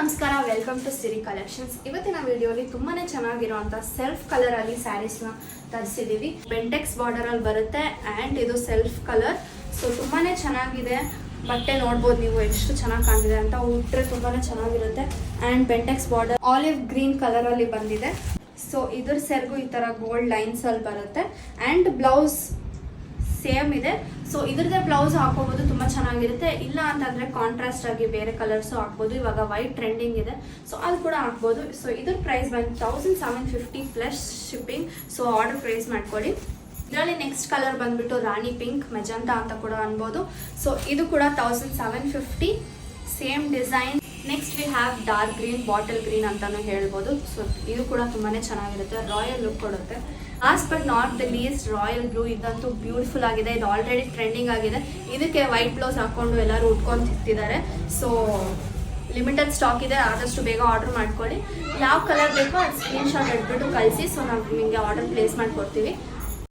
ನಮಸ್ಕಾರ, welcome to Siri collections. ಇವತ್ತಿನ ವಿಡಿಯೋಲಿ ತುಂಬಾನೇ ಚೆನ್ನಾಗಿರುವಂಥ ಸೆಲ್ಫ್ ಕಲರ್ ಅಲ್ಲಿ ಸ್ಯಾರೀಸ್ನ ತರಿಸಿದ್ದೀವಿ. ಬೆಂಟೆಕ್ಸ್ ಬಾರ್ಡರ್ ಅಲ್ಲಿ ಬರುತ್ತೆ ಆ್ಯಂಡ್ ಇದು ಸೆಲ್ಫ್ ಕಲರ್. ಸೊ ತುಂಬಾನೇ ಚೆನ್ನಾಗಿದೆ. ಬಟ್ಟೆ ನೋಡ್ಬೋದು ನೀವು ಎಷ್ಟು ಚೆನ್ನಾಗಿ ಕಾಣ್ತಿದೆ ಅಂತ. ಉಟ್ರೆ ತುಂಬಾನೇ ಚೆನ್ನಾಗಿರುತ್ತೆ. And Bentex border olive green colour ಅಲ್ಲಿ ಬಂದಿದೆ. ಸೊ ಇದ್ರ ಸೆರ್ಗು ಈ ಥರ ಗೋಲ್ಡ್ ಲೈನ್ಸ್ ಅಲ್ಲಿ ಬರುತ್ತೆ ಆ್ಯಂಡ್ ಬ್ಲೌಸ್ ಸೇಮ್ ಇದೆ. ಸೊ ಇದ್ರದ್ದೇ ಬ್ಲೌಸ್ ಹಾಕೋಬಹುದು, ತುಂಬ ಚೆನ್ನಾಗಿರುತ್ತೆ. ಇಲ್ಲ ಅಂತಂದರೆ ಕಾಂಟ್ರಾಸ್ಟ್ ಆಗಿ ಬೇರೆ ಕಲರ್ಸು ಹಾಕ್ಬೋದು. ಇವಾಗ ವೈಟ್ ಟ್ರೆಂಡಿಂಗ್ ಇದೆ, ಸೊ ಅದು ಕೂಡ ಹಾಕ್ಬೋದು. ಸೊ ಇದ್ರ ಪ್ರೈಸ್ ಬಂದು 1750 plus shipping. So order place ಮಾಡ್ಕೊಳ್ಳಿ. ಇದರಲ್ಲಿ ನೆಕ್ಸ್ಟ್ ಕಲರ್ ಬಂದ್ಬಿಟ್ಟು ರಾಣಿ ಪಿಂಕ್ ಮೆಜಂತಾ ಅಂತ ಕೂಡ ಅನ್ಬೋದು. ಸೊ ಇದು ಕೂಡ 1750 same design. Next we have dark green, bottle green ಅಂತಾನು ಹೇಳ್ಬೋದು. ಸೊ ಇದು ಕೂಡ ತುಂಬಾನೇ ಚೆನ್ನಾಗಿರುತ್ತೆ, ರಾಯಲ್ ಲುಕ್ ಕೊಡುತ್ತೆ. Last but not the least royal blue. ಇದಂತೂ ಬ್ಯೂಟಿಫುಲ್ ಆಗಿದೆ. ಇದು ಆಲ್ರೆಡಿ ಟ್ರೆಂಡಿಂಗ್ ಆಗಿದೆ. ಇದಕ್ಕೆ ವೈಟ್ ಬ್ಲೌಸ್ ಹಾಕೊಂಡು ಎಲ್ಲರೂ ಉಟ್ಕೊಂಡು ತಿಂತಿದ್ದಾರೆ. ಸೊ ಲಿಮಿಟೆಡ್ ಸ್ಟಾಕ್ ಇದೆ, ಆದಷ್ಟು ಬೇಗ ಆರ್ಡರ್ ಮಾಡ್ಕೊಳ್ಳಿ. ಯಾವ ಕಲರ್ ಬೇಕೋ ಅದು ಸ್ಕ್ರೀನ್ ಶಾಟ್ ಇಟ್ಬಿಟ್ಟು ಕಳಿಸಿ. ಸೊ ನಾವು ನಿಮಗೆ ಆರ್ಡರ್ ಪ್ಲೇಸ್ ಮಾಡಿಕೊಡ್ತೀವಿ.